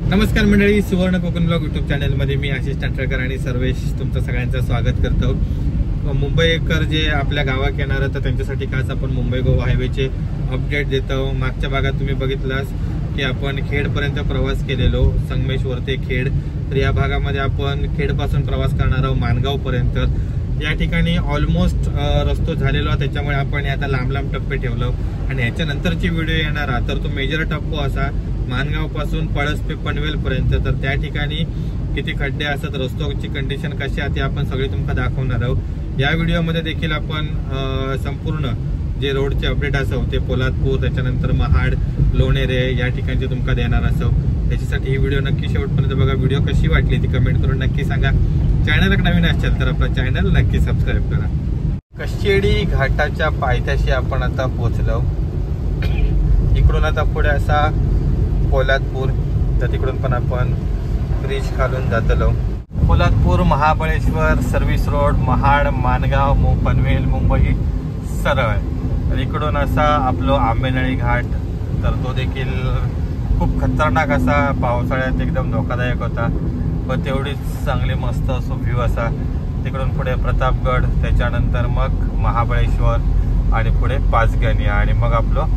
नमस्कार मंडळी, सुवर्ण कोकण ब्लॉग यूट्यूब चॅनलमध्ये मी आशिष टांटळकर आणि सर्वेश तुमचं सगळ्यांचं स्वागत करतो। मुंबईकर जे आपल्या गावात येणार तर त्यांच्यासाठी खास आपण मुंबई गोवा हायवेचे अपडेट देतो। मागच्या भागात तुम्ही बघितलास की आपण खेडपर्यंत प्रवास केलेलो, संगमेश्वर ते खेड। तर या भागामध्ये आपण खेडपासून प्रवास करणार आहोत माणगावपर्यंत। या ठिकाणी ऑलमोस्ट रस्तो झालेलो आहे, त्याच्यामुळे आपण आता लांब लांब टप्पे ठेवलो आणि याच्यानंतरची व्हिडिओ येणार तर तो मेजर टप्पो असा माणगाव पासून पळस ते पनवेल पर्यंत। तर त्या ठिकाणी किती खड्डे असतात, रस्त्याची कंडिशन कशी आहे ते आपण सगळे तुम्हाला दाखवणार आहोत। या व्हिडिओमध्ये देखील आपण संपूर्ण जे रोडचे अपडेट असो ते पोलादपूर, त्याच्यानंतर महाड, लोणेरे या ठिकाणचे तुम्हाला देणार असो। त्याच्यासाठी ही व्हिडिओ नक्की शेवटपर्यंत बघा। व्हिडिओ कशी वाटली ती कमेंट करून नक्की सांगा। चॅनलला नवीन असेल तर आपलं चॅनल नक्की सबस्क्राईब करा। कशेडी घाटाच्या पायथ्याशी आपण आता पोहोचलो। इकडून आता पुढे असा पोलादपूर, तर तिकडून पण आपण ब्रिज खालून जातलो। पोलादपूर, महाबळेश्वर, सर्व्हिस रोड, महाड, माणगाव, पनवेल, मुंबई सरळ। तर इकडून असा आपलो आंबेनळी घाट, तर तो देखील खूप खतरनाक असा, पावसाळ्यात एकदम धोकादायक होता, पण तेवढीच चांगली मस्त असो व्ह्यू असा। तिकडून पुढे प्रतापगड, त्याच्यानंतर मग महाबळेश्वर आणि पुढे पाचगणी आणि मग आपलं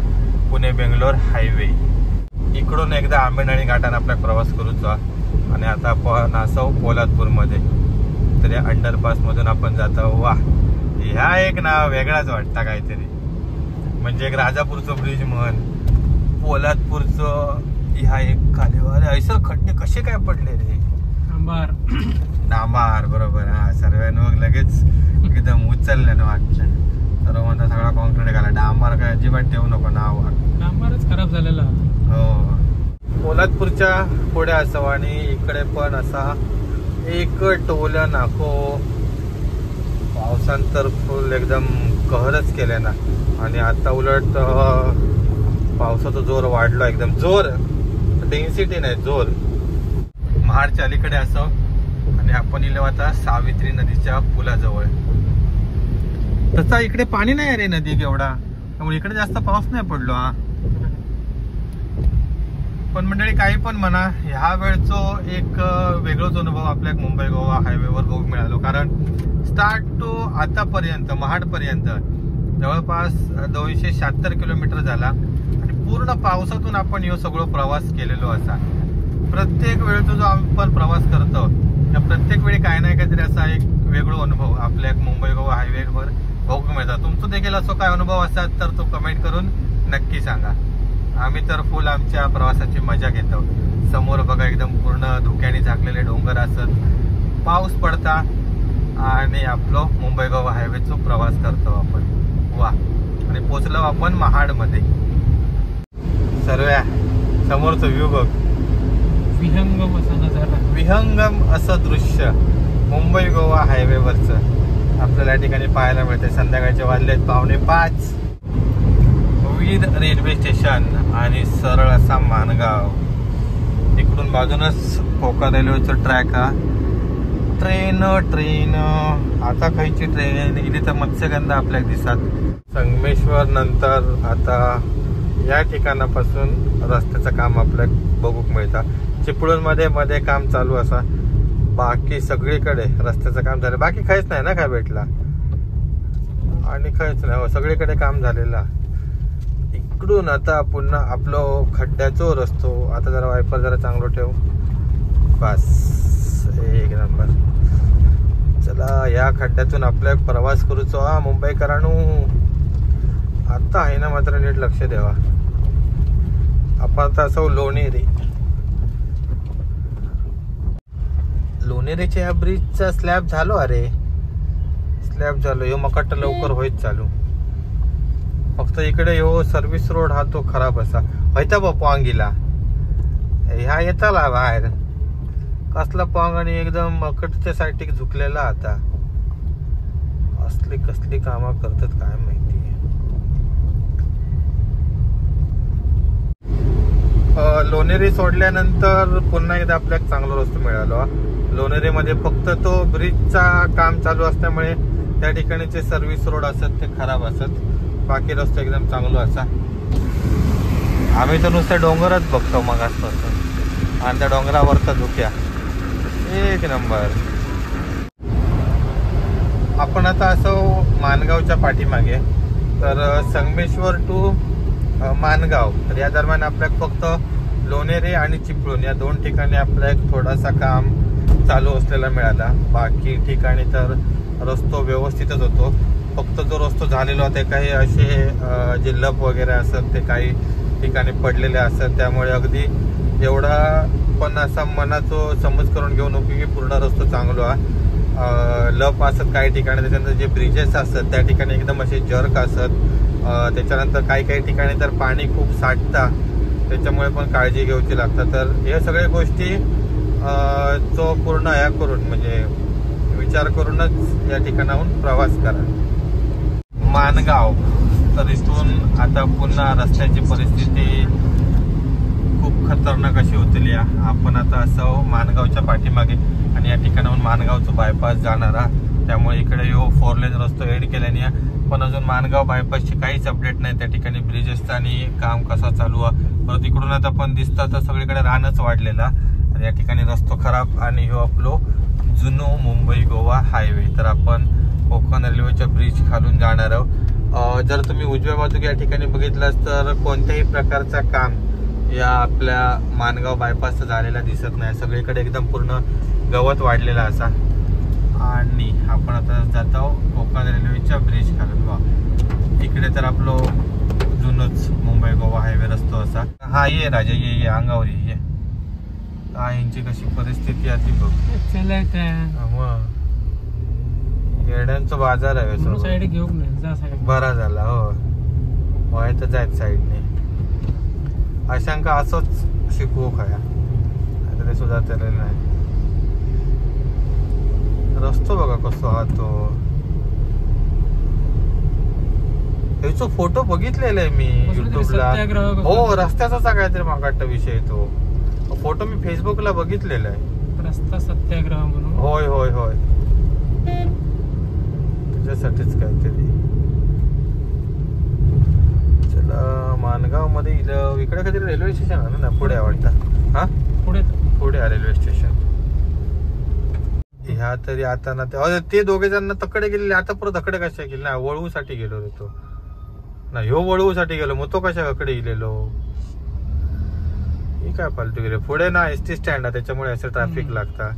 पुणे बेंगलोर हायवे। इकडून एकदा आंबेनळी घाटाने आपला प्रवास करूचा आणि आता आपण असो पोलादपूरमध्ये। तर या अंडरपास मधून आपण जातो। वा, ह्या एक नाव वेगळाच वाटता काहीतरी, म्हणजे एक राजापूरचं ब्रिज म्हण, पोलादपूरचं ह्या एक खालीवर ऐसर खड्डे कसे काय पडले रे, डांबार बरोबर। हा, सर्वांना मग लगेच एकदम उचलले ना वाटलं, तर म्हणता सगळा कॉन्क्रीट घाला, डांबार काय अजिबात ठेवू नको, नाव डांबारच खराब झालेला। हो, पोलादपूरच्या पुढे असावं आणि इकडे पण असा एक टोला नाको। पावसानंतर फुल एकदम कहरच केले ना, आणि आता उलट पावसाचा जोर वाढला, एकदम जोर, डेन्सिटी नाही जोर। महाडच्या अलीकडे असावं आणि आपण इलो आता सावित्री नदीच्या पुलाजवळ। तसा इकडे पाणी नाही रे नदी एवढा, त्यामुळे इकडे जास्त पाऊस नाही पडलो। हा, पण मंडळी काही पण म्हणा, ह्या वेळचो एक वेगळाच अनुभव आपल्या मुंबई गोवा हायवेवर बघू मिळालो। कारण स्टार्ट टू आतापर्यंत महाडपर्यंत जवळपास 276 किलोमीटर झाला आणि पूर्ण पावसातून आपण यो सगळं प्रवास केलेलो असा। प्रत्येक वेळेचा जो आपण प्रवास करतो त्या प्रत्येक वेळी काही नाही काहीतरी असा एक वेगळा अनुभव आपल्या मुंबई गोवा हायवेवर बघू मिळतात। तुमचं देखील असं काय अनुभव असतात तर तो कमेंट करून नक्की सांगा। आम्ही तर फुल आमच्या प्रवासाची मजा घेतो। समोर बघा एकदम पूर्ण धुक्याने झाकलेले डोंगर असत, पाऊस पडता आणि आपलं मुंबई गोवा हायवेचा प्रवास करतो आपण। वा, आणि पोचलो आपण महाडमध्ये। सर्व्या समोरचं व्ह्यू बघ, विहंगम असा नजारा, विहंगम असं दृश्य मुंबई गोवा हायवेवरचं आपल्याला या ठिकाणी पाहायला मिळते। संध्याकाळचे वाजलेत 4:45। विविध रेल्वे स्टेशन आणि सरळ असा माणगाव। इकडून बाजूनच कोका रेल्वेचं ट्रॅक हा। ट्रेन आता खायची ट्रेन इथे तर मत्स्यगंधा आपल्या दिसत। संगमेश्वर नंतर आता या ठिकाणापासून रस्त्याचं काम आपल्या बघूक मिळतं। चिपळूण मध्ये काम चालू असा, बाकी सगळीकडे रस्त्याचं काम झालं, बाकी काहीच नाही ना काय भेटला आणि काहीच नाही, सगळीकडे काम झालेला। इकडून आता पुन्हा आपलं खड्ड्याचो रस्तो, आता जरा वायपर जरा चांगलं ठेव, बस एक नंबर। चला, या खड्ड्यातून आपल्या प्रवास करूचो हा मुंबईकरांनो। आता आहे ना, मात्र नीट लक्ष द्यावा। आपण आता असो लोणेरेच्या ह्या ब्रिजचा स्लॅब झालो, अरे स्लॅब झालो, ह्यो मकट्ट लवकर होईत चालू। फक्त इकडे ह्यो सर्व्हिस रोड हा तो खराब असा व्हायचा बा, पॉंगीला ह्या येताला बाहेर कसला पॉंग आणि एकदम मकटच्या साईड झुकलेला। आता असली कसली कामं करतात काय माहिती। लोणेरे सोडल्यानंतर पुन्हा एकदा आपल्याला चांगला रस्ता मिळाला। लोणेरेमध्ये फक्त तो ब्रिजचा काम चालू असल्यामुळे त्या ठिकाणीचे सर्व्हिस रोड असत ते खराब असत, बाकी रस्ता एकदम चांगला असा। आम्ही तर नुसतं डोंगरच बघतो मग आजपासून, आणि त्या डोंगरावरचा धुक्या एक नंबर. आपण आता असो माणगावच्या पाठीमागे. तर संगमेश्वर टू माणगाव, तर या दरम्यान आपल्याला फक्त लोणेरे आणि चिपळूण या 2 ठिकाणी आपला एक थोडासा काम चालू असलेला मिळाला. बाकी ठिकाणी तर रस्तो व्यवस्थितच होतो. फक्त जो रस्तो झालेला होता काही असे जे लप वगैरे असत ते काही ठिकाणी पडलेले असत. त्यामुळे अगदी एवढा पण असा मनाचा समज करून घेऊ नको की पूर्ण रस्तो चांगलो आहे. लप असत काही ठिकाणी. त्याच्यानंतर जे ब्रिजेस असतात त्या ठिकाणी एकदम असे जर्क असत. त्याच्यानंतर काही ठिकाणी तर पाणी खूप साठता, त्याच्यामुळे पण काळजी घ्यायची लागतात. तर हे सगळ्या गोष्टी तो पूर्ण ह्या करून म्हणजे विचार करूनच या ठिकाणाहून प्रवास करा. माणगाव, तर इथून आता पुन्हा रस्त्याची परिस्थिती खूप खतरनाक अशी होतील. या आपण आता असं माणगावच्या पाठीमागे आणि या ठिकाणाहून माणगावचं बायपास जाणारा. त्यामुळे इकडे 4 लेन रस्तो एड केल्याने पण अजून माणगाव बायपासची काहीच अपडेट नाही. त्या ठिकाणी ब्रिजेसचा आणि काम कसा चालू आहे. परत इकडून आता पण दिसतं तर सगळीकडे रानच वाढलेला आणि या ठिकाणी रस्तो खराब. आणि ह्यो आपलो जुनो मुंबई गोवा हायवे. तर आपण कोकण रेल्वेच्या ब्रिज खालून जाणार आहोत. जर तुम्ही उजव्या बाजूक या ठिकाणी बघितलास तर कोणत्याही प्रकारचा काम या आपल्या माणगाव बायपासचा झालेला दिसत नाही. सगळीकडे एकदम पूर्ण गवत वाढलेला असा. आणि आपण आता जात आहोत कोकण रेल्वेच्या ब्रिज खालून. इकडे तर आपलो जुनोच मुंबई गोवा हायवे रस्तो असा. हा ये राजा ये अंगावर ये. यांची कशी परिस्थिती आहे ती बघ. येड्यांचा बाजार आहे साईड घेऊन बरा झाला. हो व्हायचं जायत साईडने. अशांका असंच शिकवू खाया आता ते सुद्धा त्याला नाही. रस्तो बघा कसो हा तो. त्याचा फोटो बघितलेला आहे मी युट्यूबला. हो रस्त्याचा काहीतरी मागाट विषय तो फोटो मी फेसबुकला बघितलेला आहे. रस्ता सत्याग्रह म्हणून. होय होय होय त्याच्यासाठीच काहीतरी. चला माणगाव मध्ये इकडे काहीतरी रेल्वे स्टेशन आहे ना पुढे वाटतं. हा पुढे आहे रेल्वे स्टेशन. ह्या तरी आता ना ते दोघे जण तकडे गेलेले. आता परत तकडे कशा गेले ना वळवू साठी गेलो रे तो ना. ह्यो वळवू साठी गेलो मग तो कशा कडे गेलेलो. ही काय फालतू गेले. पुढे ना एसटी स्टँड आहे त्याच्यामुळे असं ट्रॅफिक लागता.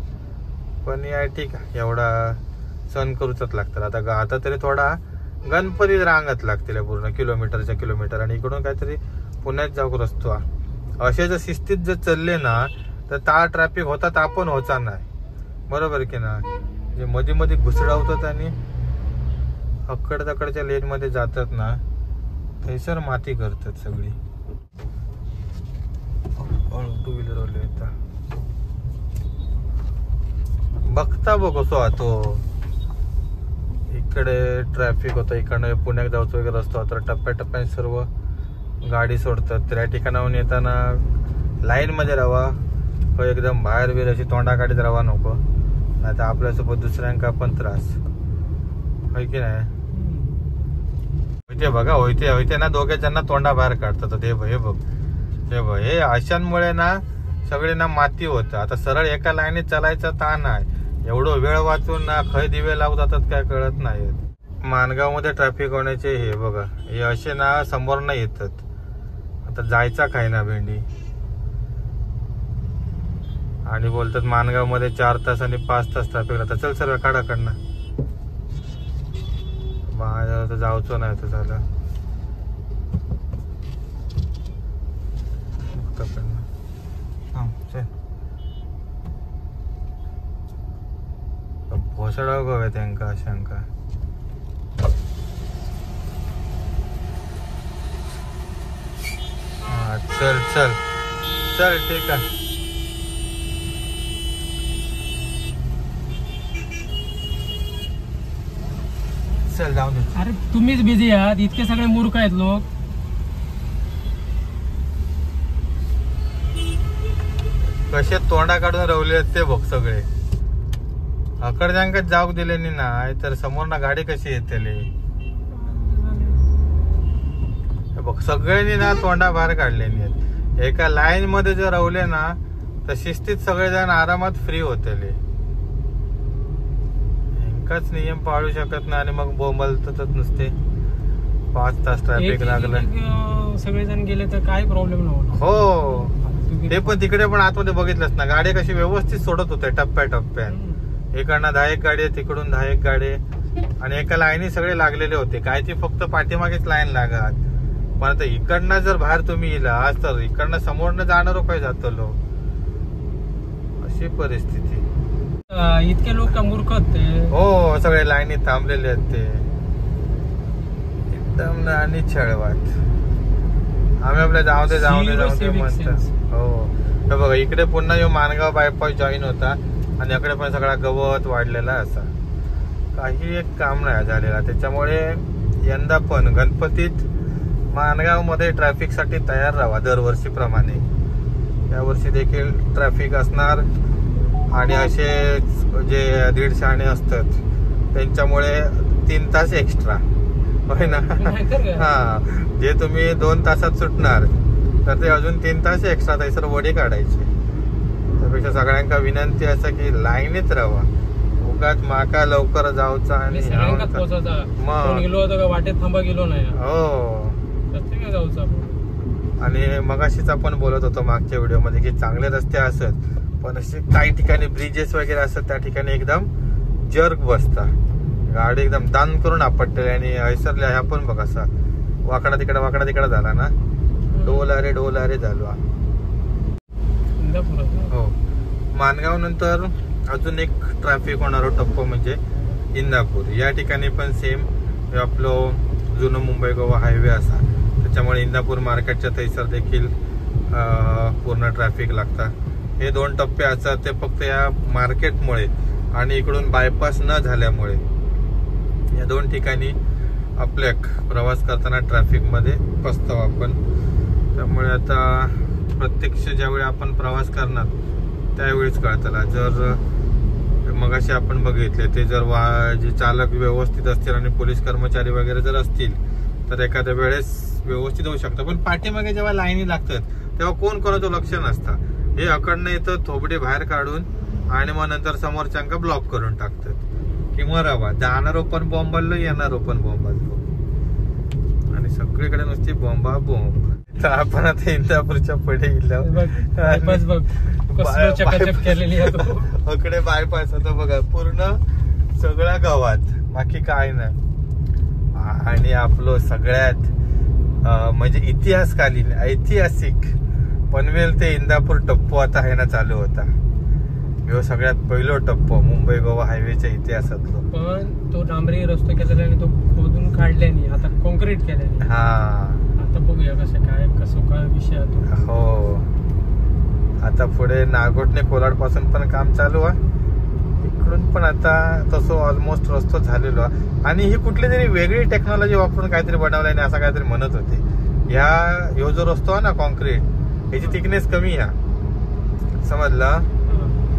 पण या ठीक आहे एवढा सहन करूच लागतात. आता तरी थोडा गणपती रांगत लागतील पूर्ण किलोमीटरच्या किलोमीटर. आणि इकडून काहीतरी पुण्यात जाऊ रस्तो. असे जर शिस्तीत जर चालले ना तर ता ट्रॅफिक होतात आपण होता नाही. बरोबर की ना. जे मध्ये मध्ये घुसडावतात आणि अक्कड तकडच्या लेन मध्ये जातात ना थैसर माती करतात सगळी. टू व्हीलर वाले येतात बघता बघ कसो तो. इकडे ट्रॅफिक होतं. इकडे पुण्यात जायचं वगैरे रस्ता होता. टप्प्याटप्प्याने सर्व गाडी सोडतात. त्या ठिकाणाहून येताना लाईन मध्ये राहा. एकदम बाहेर बिर अशी तोंडा काढीत राहा नको नाही तर आपल्यासोबत दुसऱ्यांका पण त्रास होय की नाही. होते बघा होते ना दोघे ज्यांना तोंडा बाहेर काढतात. हे बघ हे अशांमुळे ना सगळे ना माती होतं. आता सरळ एका लाईनीत चालायचं ताण आहे. एवढं वेळ वाचून ना खय दिवे लावून जातात काय कळत नाही. माणगाव मध्ये ट्रॅफिक होण्याचे हे बघा हे असे ना समोर नाही येतात. आता जायचा काय ना भेंडी आणि बोलतात माणगाव मध्ये 4 तास आणि 5 तास ट्रॅफिक राहतात. चल सर्व काढाकडनं माझ्या तर जाऊचं नाही तर झालं. भोसडा गव्या त्यांका अशांका. हा चल चल चल ठीक आहे. चल जाऊ दे. अरे तुम्हीच बिझी आहात. इतके सगळे मूर्ख आहेत लोक. कसे तोंडा काढून रवले ते बघ सगळे. अकडच्यांका जाऊ दिले नाही तर समोर ना गाडी कशी येते. बघ सगळ्यांनी ना तोंडा बाहेर काढले. एका लाईन मध्ये जर रवले ना तर शिस्तीत सगळेजण आरामात फ्री होतले. एकच नियम पाळू शकत नाही आणि मग बोंबलतच नुसते 5 तास ट्रॅफिक लागलं. सगळेजण गेले तर काय प्रॉब्लेम नव्हता. हो ते पण तिकडे पण आतमध्ये बघितलंच ना, गाडी कशी व्यवस्थित सोडत होते टप्प्याटप्प्यात. इकडनं 10 गाडी तिकडून 10 गाडी आणि एका लाईनी सगळे लागलेले होते. काय ती फक्त पाठीमागेच लाईन लागत. पण आता इकडनं जर बाहेर तुम्ही येला तर इकडनं समोरनं जाणार काय जातो लोक, अशी परिस्थिती. इतके लोक का मूर्ख होते. हो सगळे लाईनीत थांबलेले आहेत ते एकदम ना. आणि छळवात आम्ही आपल्या जाऊ दे म्हणतात. हो तर बघा इकडे पुन्हा यो मानगाव बायपास जॉईन होता आणि इकडे पण सगळा गवत वाढलेला असा, काही एक काम नाही झालेला. त्याच्यामुळे यंदा पण गणपतीत मानगाव मध्ये ट्रॅफिक साठी तयार राहा दरवर्षीप्रमाणे. यावर्षी देखील ट्रॅफिक असणार आणि असे जे 150 आणे असतात त्यांच्यामुळे 3 तास एक्स्ट्रा होय ना. हा जे तुम्ही 2 तासात सुटणार तर ते अजून 3 तास एक्स्ट्रा तैसर वडे काढायचे. त्यापेक्षा सगळ्यांना विनंती असं की लाईनीत राहा, उगाच माका लवकर जाऊचा आणि मग गेलो होतो का वाटेत थांबा गेलो नाही. हो जाऊचा. आणि मगाशीच आपण बोलत होतो मागच्या व्हिडिओमध्ये की चांगले रस्ते असत पण असे काही ठिकाणी ब्रिजेस वगैरे असतात त्या ठिकाणी एकदम जर्क बसता, गाडी एकदम दान करून आपटले आणि हैसरल्या. ह्या पण बघा असा वाकडा तिकडा झाला ना, डोला रे झालो. हो मानगाव नंतर अजून एक ट्रॅफिक होणारा टप्पा म्हणजे इंदापूर. या ठिकाणी पण सेम आपलं जुनं मुंबई गोवा हायवे असा, त्याच्यामुळे इंदापूर मार्केटच्या थैसर देखील पूर्ण ट्रॅफिक लागतात. हे 2 टप्पे असतात ते फक्त या मार्केटमुळे आणि इकडून बायपास न झाल्यामुळे या 2 ठिकाणी आपल्या प्रवास करताना ट्रॅफिक मध्ये फसतो आपण. त्यामुळे आता प्रत्यक्ष ज्यावेळी आपण प्रवास करणार त्यावेळीच कळताला. जर मगाशी आपण बघितले ते जर जे चालक व्यवस्थित असतील आणि पोलीस कर्मचारी वगैरे जर असतील तर एखाद्या वेळेस व्यवस्थित होऊ शकतं. पण पाठीमागे जेव्हा लाईनी लागतात तेव्हा कोणाचं लक्ष नसतं. हे अकडनं येतं थोबडे बाहेर काढून आणि मग नंतर समोरच्यांका ब्लॉक करून टाकतात की मरावा जाणारो पण बॉम्बालो येणारो पण बॉम्बालो आणि सगळीकडे नुसती बॉम्बा बॉम्ब. तर आपण आता इंदापूरच्या पुढे गेलो. अकडे बायपास होता बघा पूर्ण सगळ्या गावात, बाकी काय नाही. आणि आपलं सगळ्यात म्हणजे इतिहासकालीन ऐतिहासिक पनवेल ते इंदापूर टप्पो आता आहे ना चालू होता. ह्यो सगळ्यात पहिलो टप्पो मुंबई गोवा हायवेच्या इतिहासातलो. पण तो डांबरी रस्ता केलेला आणि तो खोदून काढल्याने आता कॉन्क्रीट केल्याने. हा आता बघूया कसं काय विषय आहे. हो आता पुढे नागोठणे कोलाड पासून पण काम चालू आहे. इकडून पण आता तसं ऑलमोस्ट रस्तो झालेलो आहे. आणि ही कुठली तरी वेगळी टेक्नॉलॉजी वापरून काहीतरी बनवलंय आणि असं काहीतरी म्हणत होते. ह्यो जो रस्तो आहे ना कॉन्क्रीट याची थिकनेस कमी आहे समजलं.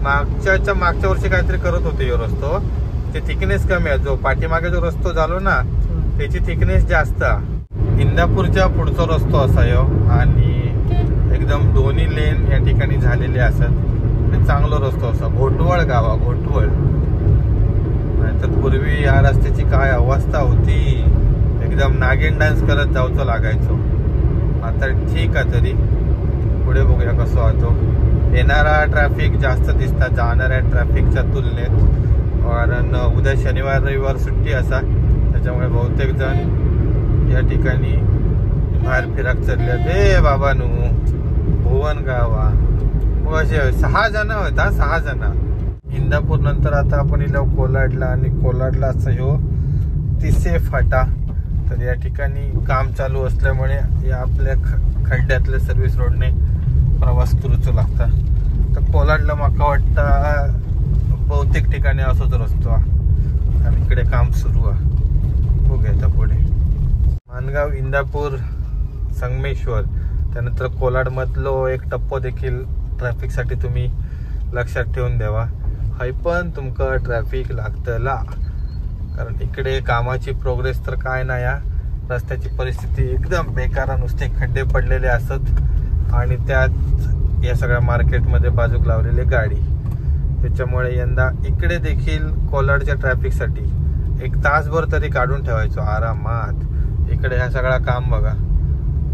मागच्या वर्षी काहीतरी करत होते यो रस्तो, ते थिकनेस कमी आहे. जो पाठीमागे जो रस्तो झालो ना त्याची थिकनेस जास्त. इंदापूरच्या पुढचा रस्तो असा यो आणि एकदम दोन्ही लेन या ठिकाणी झालेले असतात. चांगला रस्तो असा घोटवळ गावा घोटवळ. नाहीतर पूर्वी या रस्त्याची काय अवस्था होती, एकदम नागिन डान्स करत जाऊचं लागायचो. आता ठीक आहे तरी पुढे बघूया कसं होतो. येणारा ट्रॅफिक जास्त दिसतात जाणाऱ्या ट्रॅफिकच्या तुलनेत. कारण उद्या शनिवार रविवार सुट्टी असा त्याच्यामुळे बहुतेक जण या ठिकाणी बाहेर फिरक चालले. हे बाबानू भुवन गावा असे 6 जण होता 6 जण. इंदापूर नंतर आता आपण इलो कोलाडला आणि कोलाडला असं ह्यो तिसे फाटा. तर या ठिकाणी काम चालू असल्यामुळे या आपल्या खड्ड्यातल्या सर्व्हिस रोडने प्रवास करूचो लागता. तर कोलाडला माका वाटतं बहुतेक ठिकाणी असंच रस्तो आणि इकडे काम सुरू आहे. बघूया आता पुढे मानगाव इंदापूर संगमेश्वर त्यानंतर कोलाड मधलो एक टप्पो देखील ट्रॅफिक साठी तुम्ही लक्षात ठेवून द्यावा. हाय पण तुमका ट्रॅफिक लागतला कारण इकडे कामाची प्रोग्रेस तर काय नाही. रस्त्याची परिस्थिती एकदम बेकार, नुसते खड्डे पडलेले असत आणि त्यात या सगळ्या मार्केटमध्ये बाजूक लावलेली गाडी. त्याच्यामुळे यंदा इकडे देखील कोलाडच्या ट्रॅफिकसाठी 1 तासभर तरी काढून ठेवायचो आरामात. इकडे हा सगळा काम बघा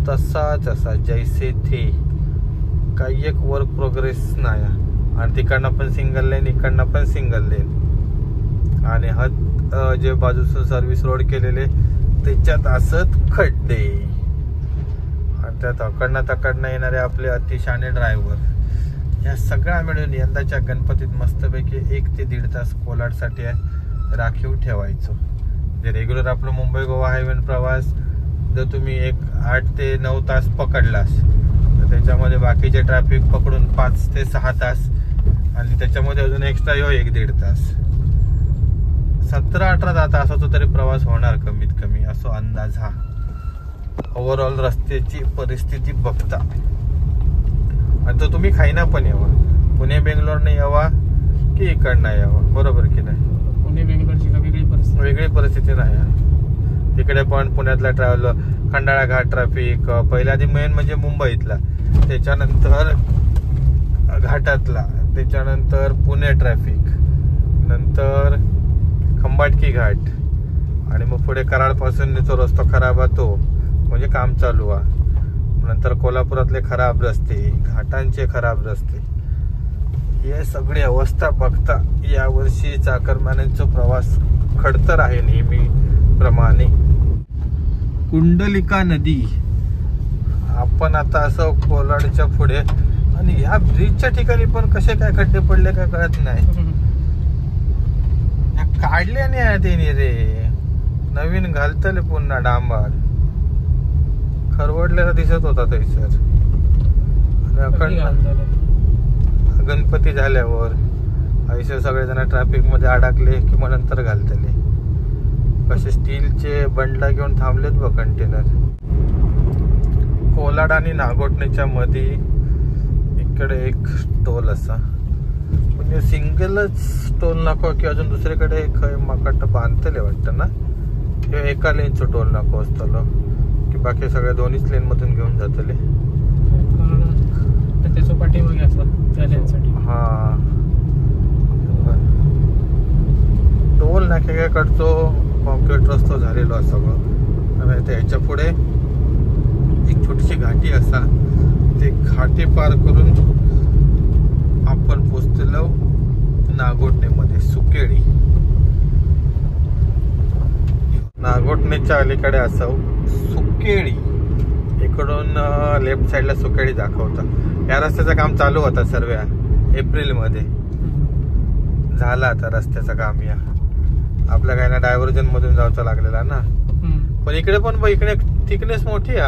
तसा जैसे थे, काही एक वर्क प्रोग्रेस नाही. आणि तिकडनं पण सिंगल लेन, इकडनं पण सिंगल लेन. आणि हा जे बाजूचं सर्व्हिस रोड केलेले त्याच्यात असत खड्डे. आणि त्यात अकडनं येणारे आपले अतिशाने ड्रायव्हर. या सगळ्या मिळून यंदाच्या गणपतीत मस्तपैकी 1 ते 1.5 तास कोलाडसाठी राखीव ठेवायचो. जे रेग्युलर आपलं मुंबई गोवा हायवे प्रवास जर तुम्ही 8 ते 9 तास पकडलास तर त्याच्यामध्ये बाकीचे ट्रॅफिक पकडून 5 ते 6 तास आणि त्याच्यामध्ये अजून एक्स्ट्रा 1-1.5 तास, 17-18 तासाचा तरी प्रवास होणार कमीत कमी, असो अंदाज हा ओव्हरऑल रस्त्याची परिस्थिती बघता. आणि तो तुम्ही खाईना पण यावा, पुणे बेंगलोरने यावा की इकडनं यावा, बरोबर की नाही. पुणे बेंगलोरची वेगळी परिस्थिती नाही. तिकडे पण पुण्यातला ट्रॅव्हल खंडाळा घाट ट्रॅफिक पहिल्या आधी मेन म्हणजे मुंबईतला, त्याच्यानंतर घाटातला, त्याच्यानंतर पुणे ट्रॅफिक, नंतर खंबाटकी घाट आणि मग पुढे कराडपासून जो रस्ता खराब आहे तो म्हणजे काम चालू आहे. नंतर कोल्हापुरातले खराब रस्ते, घाटांचे खराब रस्ते, हे सगळी अवस्था बघता यावर्षी चाकरमान्यांचा प्रवास खडतर आहे नेहमीप्रमाणे. कुंडलिका नदी आपण आता असं कोलाडच्या पुढे, आणि ह्या ब्रिजच्या ठिकाणी पण कसे काय खड्डे पडले काय कळत नाही. काढले नाही ते रे, नवीन घालतले पुन्हा डांबार, खरवडलेला दिसत होता ते सर. गणपती झाल्यावर ऐसे सगळेजण ट्रॅफिक मध्ये अडकले कि मग नंतर घालतले. कसे स्टीलचे बंडला घेऊन थांबलेत बघ कंटेनर. कोलाड आणि नागोठणेच्या मध्ये इकडे एक टोल असा, म्हणजे सिंगलच टोल नको की अजून दुसरीकडे माकट बांधतले वाटतं ना. हे एका लेनचं टोल नको असतं की बाकी सगळ्या दोन्हीच लेन मधून घेऊन जातले. हा टोल नाक्याकडचो कॉन्क्रीट रस्तो झालेलो असा सगळं. त्याच्या पुढे एक छोटीशी घाटी असा, ते घाटी पार करून आपण पोचलेलो नागोठणेमध्ये. सुकेळी नागोठणेच्या अलीकडे असावं सुकेळी, इकडून लेफ्ट साइडला सुकेळी दाखवतात. या रस्त्याचं काम चालू होता सर्व एप्रिल मध्ये, झाला आता रस्त्याचं काम. या आपल्या काही ना डायव्हर्जन मधून जायचं लागलेला ना. पण इकडे पण इकडे थिकनेस मोठी हा,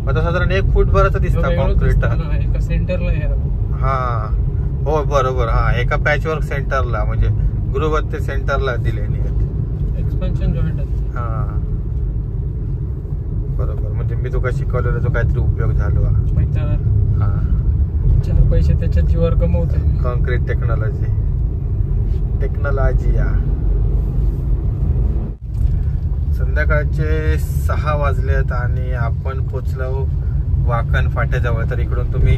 आता साधारण 1 फूट भराचा दिसता कॉन्क्रीट सेंटरला. हा हो बरोबर. हा एका पॅचवर्क सेंटरला म्हणजे गृहवत्ते सेंटरला दिले एक्सपेन्शन जॉईंट. हा बरोबर, म्हणजे मी तुका शिकवलेला जो काहीतरी उपयोग झालो. हा 4 पैसे त्याच्या जीवावर कमवतोय. कॉन्क्रीट टेक्नॉलॉजी या. संध्याकाळचे 6 वाजलेत आणि आपण पोचलो वाकण फाट्याजवळ. तर इकडून तुम्ही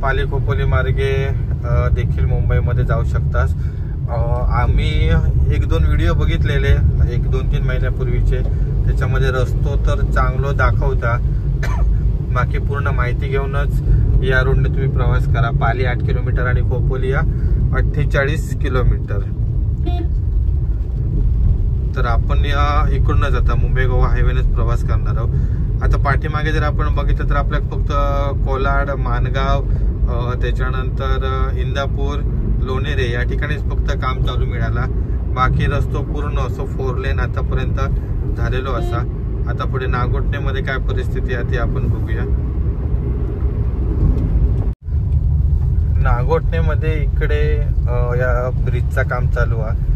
पाली खोपोली मार्गे देखील मुंबईमध्ये जाऊ शकतास. आम्ही 1-2 व्हिडिओ बघितलेले 1-2-3 महिन्यापूर्वीचे, त्याच्यामध्ये रस्तो तर चांगलं दाखवता. बाकी पूर्ण माहिती घेऊनच या रोडने तुम्ही प्रवास करा. पाली 8 किलोमीटर आणि खोपोली 48 किलोमीटर. तर आपण या इकडूनच आता मुंबई गोवा हायवेनेच प्रवास करणार आहोत. आता पाठीमागे जर आपण बघितलं तर आपल्याला फक्त कोलाड, माणगाव, त्याच्यानंतर इंदापूर, लोणेरे या ठिकाणीच फक्त काम चालू मिळाला. बाकी रस्तो पूर्ण असो 4 लेन आतापर्यंत झालेलो असा. आता पुढे नागोठणेमध्ये काय परिस्थिती आहे ते आपण बघूया. नागोठणेमध्ये इकडे या ब्रिजचा काम चालू आहे,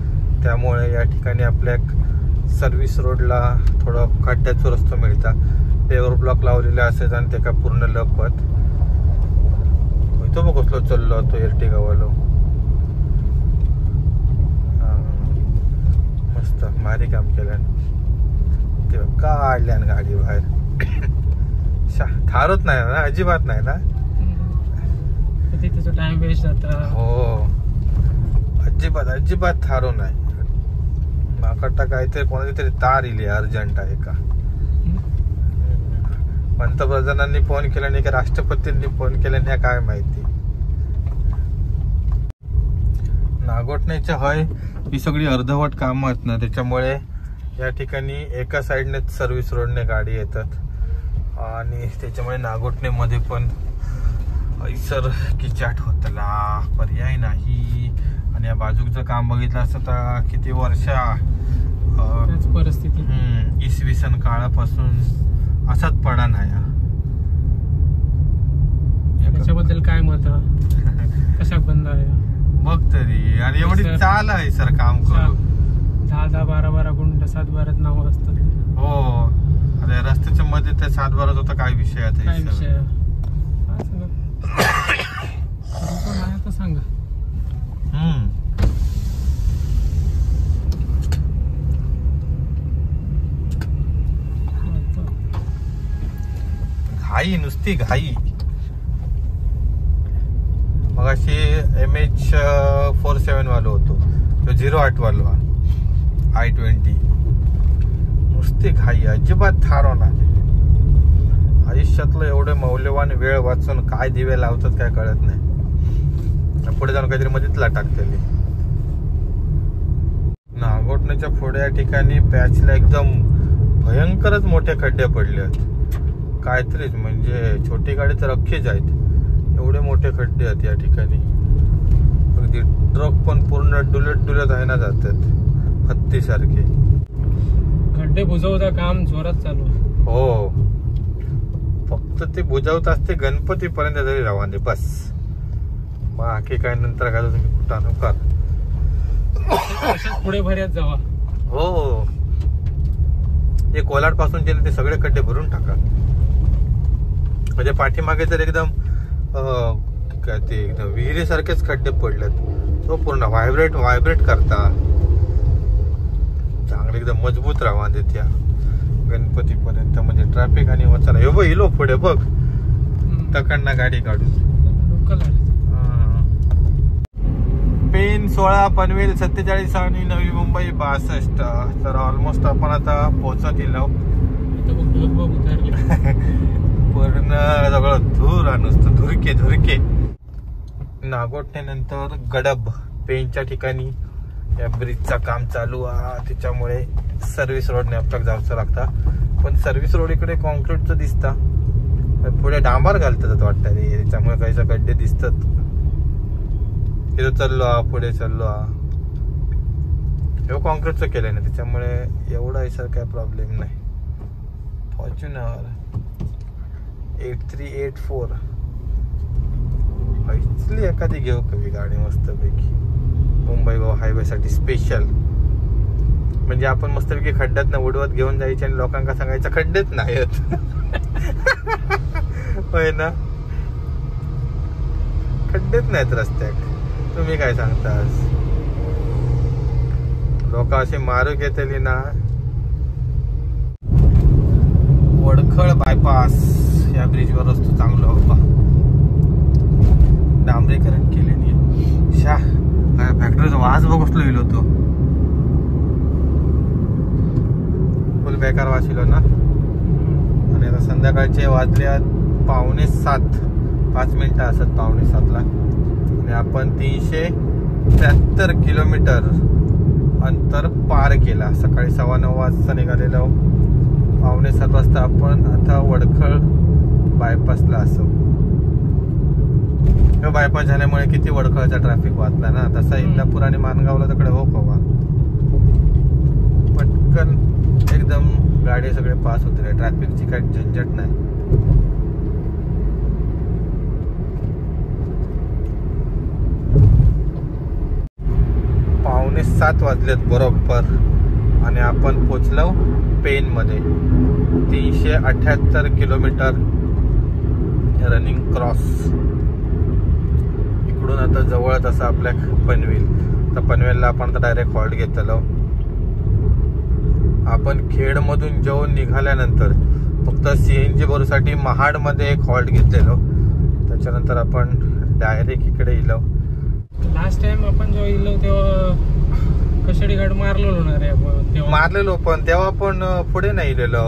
त्यामुळे या ठिकाणी आपल्या सर्व्हिस रोडला थोडं खड्ड्याचा रस्तो मिळता. पेवर ब्लॉक लावलेले असेल आणि ते का पूर्ण लपत. तो बघ कसलो चाललो तो एर्टिगावालो. मस्त भारी काम केलं. ते काढल्या गाडी बाहेर. थारत नाही ना, अजिबात नाही ना. किती त्याचा टाइम वेस्ट जाता. हो अजिबात थारो नाही. माकडता काहीतरी कोणाची तरी तार इली अर्जंट आहे का. पंतप्रधानांनी फोन केला नाही का राष्ट्रपतींनी फोन केला नाही काय माहिती. नागोठण्याच्या हय ही सगळी अर्धवट कामं आहेत ना, त्याच्यामुळे या ठिकाणी एका साईडने सर्व्हिस रोडने गाडी येतात आणि त्याच्यामुळे नागोठणेमध्ये पण ऐसर किचाट होतला, पर्याय नाही. आणि या बाजूचं काम बघितलं असतं तर किती वर्ष परिस्थिती इसवी सन काळापासून असाच पडा नाही. त्याच्याबद्दल काय मत कशा बंद आहे बघ तरी. आणि एवढी चाल आहे सर काम करू 10-10, 12-12 गुंठ 7-12 नाव असतात. हो अरे रस्त्याच्या मध्ये ते 7-12 होता काय विषय आहे. काय विषय तर सांगा. घाई नुसती घाई. मग अशी MH47 वालो होतो तो 08 वालो I-20. नुसती घाई अजिबात थारो नाही. आयुष्यातलं एवढे मौल्यवान वेळ वाचून काय दिवे लावतात काय कळत नाही. पुढे जाऊन काहीतरी मध्येच टाकतेली. नागोठण्याच्या पुढे या ठिकाणी पॅचला एकदम भयंकरच मोठे खड्डे पडले आहेत. काहीतरीच म्हणजे छोटी गाडी तर अख्खीच आहेत. एवढे मोठे खड्डे आहेत या ठिकाणी. अगदी ट्रक पण पूर्ण डुलत आहे ना जातात हत्तीसारखे. खड्डे बुजवता काम जोरात चालू आहे. हो फक्त ते बुजवत असते गणपती पर्यंत तरी रवाने बस. बाकी काय नंतर काय तुम्ही कुठं नका पुढे भरत जावा. हो हे कोलाड पासून ते सगळे खड्डे भरून टाका. म्हणजे पाठीमागे तर एकदम काय ते एकदम विहिरीसारखेच खड्डे पडलेत. तो पूर्ण व्हायब्रेट करता चांगले एकदम मजबूत राहा देत या गणपती पर्यंत. म्हणजे ट्रॅफिक आणि वाचायला हे बघ इलो पुढे बघ तकडनं गाडी काढून. पेन 16, पनवेल 47 आणि नवी मुंबई 62. तर ऑलमोस्ट आपण आता पोहोचत येलो. पूर्ण सगळं धूर नुसतं धुरके. नागोठण्यानंतर गडब पेनच्या ठिकाणी या ब्रिजचा काम चालू आहे. त्याच्यामुळे सर्व्हिस रोडने आपल्याला जायचं लागतं. पण सर्व्हिस रोड इकडे कॉन्क्रीटचं दिसता. पुढे डांबर घालतात वाटतं रे. त्याच्यामुळे काही गड्डे दिसतात. इथं चाललो पुढे चाललो हे कॉन्क्रीटचं केलंय ना त्याच्यामुळे एवढा ऐसा काय प्रॉब्लेम नाही. फॉर्च्युनर 8384 इथली एखादी घेऊ कधी गाडी मस्तपैकी मुंबई गोवा हायवे साठी स्पेशल. म्हणजे आपण मस्तपैकी खड्ड्यात न उडवत घेऊन जायचे आणि लोकांना सांगायचं खड्डेच नाहीत. होय ना खड्डेच नाहीत रस्त्यात. तुम्ही काय सांगतास. लोक असे मारू घेतली ना. वडखळ बायपास या ब्रिजवर असतो चांगलं बाबा. डांबरीकरण केले नाही. फॅक्टरीचा वास बघ कसलो येलो तो. फुल बेकार वास येलो ना. आणि आता संध्याकाळचे वाजले 6:45. 5 मिनिटं असत 6:45ला. आणि आपण 373 किलोमीटर अंतर पार केला. सकाळी 9:15 वाजता निघालेलो. 6:45 वाजता आपण आता वडखळ बायपासला असो. बायपास झाल्यामुळे किती वडखळचा ट्रॅफिक वाचला ना. तसा इंदापूर आणि मानगावला तिकडे हो कवा पटकन एकदम गाडी सगळे पास होते. ट्रॅफिकची काही झंझट नाही. पावणे 7 वाजलेत बरोबर. आणि आपण पोचलो पेन मध्ये. 378 किलोमीटर रनिंग क्रॉस. इकडून आता जवळच असं आपल्या पनवेल. तर पनवेलला आपण आता डायरेक्ट हॉल्ट घेतलो. आपण खेडमधून जेवून निघाल्यानंतर फक्त CNG भरूसाठी महाडमध्ये एक हॉल्ट घेतलेलो. त्याच्यानंतर आपण डायरेक्ट इकडे इलो. लास्ट टाइम आपण जेव्हा इलो तेव्हा कशाडी घाट मारलेलो ना रे आपण तेव्हा. मारलेलो पण तेव्हा पण पुढे नाही इलेलो.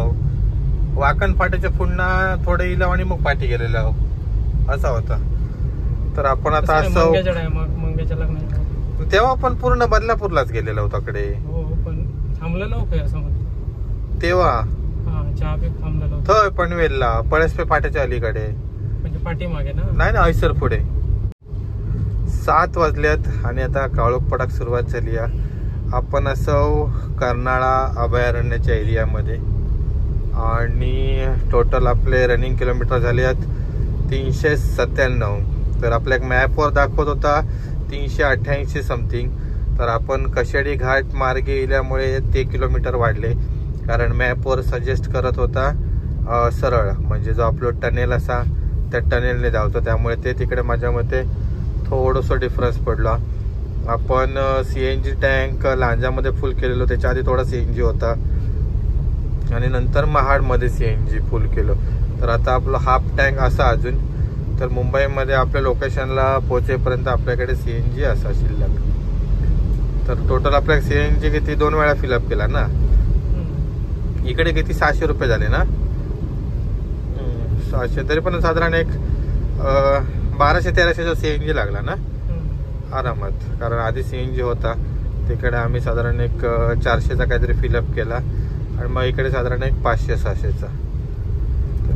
वाकण फाट्याच्या पुन्हा थोडे इलो आणि मग पाठी गेलेलो असा होता. तर आपण आता असं मंग्याच्या लग्नाच्या तेव्हा पण पूर्ण बदलापूरलाच गेलेलो होतो कडे. हो पण थांबलेलो काय असं म्हणतो तेव्हा. हा चहा पीत थांबलेलो थय पनवेलला पळसपे फाट्याच्या अलीकडे म्हणजे पाठीमागे ना. नाही ऐसर पुढे. 7 वाजल्यात आणि आता काळोख पडाक सुरुवात झाली आहे. आपण असं कर्नाळा अभयारण्याच्या एरियामध्ये आणि टोटल आपले रनिंग किलोमीटर झाले आहेत 397. तर आपल्या मॅपवर दाखवत होता 388 समथिंग. तर आपण कशाडी घाट मार्गे गेल्यामुळे ते किलोमीटर वाढले कारण मॅपवर सजेस्ट करत होता सरळ म्हणजे जो आपलं टनेल असा त्या टनेलने धावतो त्यामुळे ते तिकडे माझ्या मते थोडंसं डिफरन्स पडला. आपण CNG टँक लांजामध्ये फुल केलेलो त्याच्या आधी थोडा CNG होता आणि नंतर महाडमध्ये CNG फुल केलं. तर आता आपलं हाफ टँक असा अजून. तर मुंबईमध्ये आपल्या लोकेशनला पोहोचेपर्यंत आपल्याकडे CNG असा शिल्लक. तर टोटल आपल्या CNG किती 2 वेळा फिलअप केला ना. इकडे किती 600 रुपये झाले ना. 600 तरी पण साधारण एक 1200-1300 CNG लागला ना आरामात. कारण आधी CNG होता तिकडे आम्ही साधारण एक 400चा काहीतरी फिलअप केला आणि मग इकडे साधारण एक 500-600चा.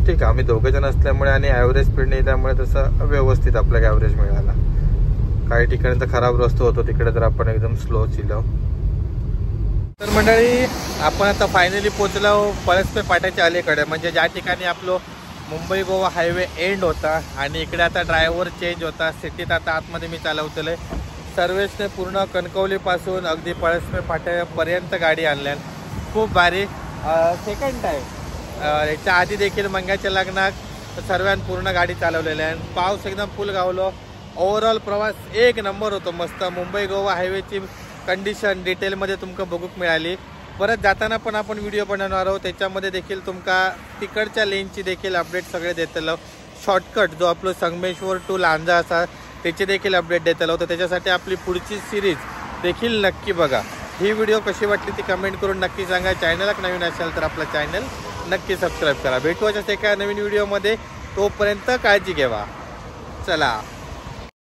ठीक आहे आम्ही 2 जण असल्यामुळे आणि ॲव्हरेज स्पीड नाही त्यामुळे तसं व्यवस्थित आपल्याला ॲव्हरेज मिळाला. काही ठिकाणी तर खराब रस्ता होतो तिकडे तर आपण एकदम स्लो चिलो. तर मंडळी आपण आता फायनली पोहोचलो पळसपे फाट्याच्या अलीकडे म्हणजे ज्या ठिकाणी आपलं मुंबई गोवा हायवे एंड होता आणि इकडे आता ड्रायव्हर चेंज होता. सिटीत आता आतमध्ये मी चालवतोय. सर्वेशने पूर्ण कणकवलीपासून अगदी पळसपे फाट्यापर्यंत गाडी आणल्या. खूप भारी. सेकंड टाईम याच्या आधी देखील मंग्याच्या लग्नात सर्वांनी पूर्ण गाडी चालवलेली आहे. पाऊस एकदम फुल गावलो. ओव्हरऑल प्रवास एक नंबर होतो मस्त. मुंबई गोवा हायवेची कंडिशन डिटेलमध्ये तुमका बघूक मिळाली. परत जाताना पण आपण व्हिडिओ बनवणार आहोत त्याच्यामध्ये देखील तुमका तिकडच्या लेनची देखील अपडेट सगळे देतलो. शॉर्टकट जो आपलं संगमेश्वर टू लांजा असा त्याची देखील अपडेट देतलो. तर त्याच्यासाठी आपली पुढची सिरीज देखील नक्की बघा. ही व्हिडिओ कशी वाटली ती कमेंट करून नक्की सांगा. चॅनलला नवीन असेल तर आपला चॅनल नक्की सबस्क्राईब करा. भेटू अशाच एका नवीन व्हिडिओमध्ये. तोपर्यंत काळजी घ्या. चला.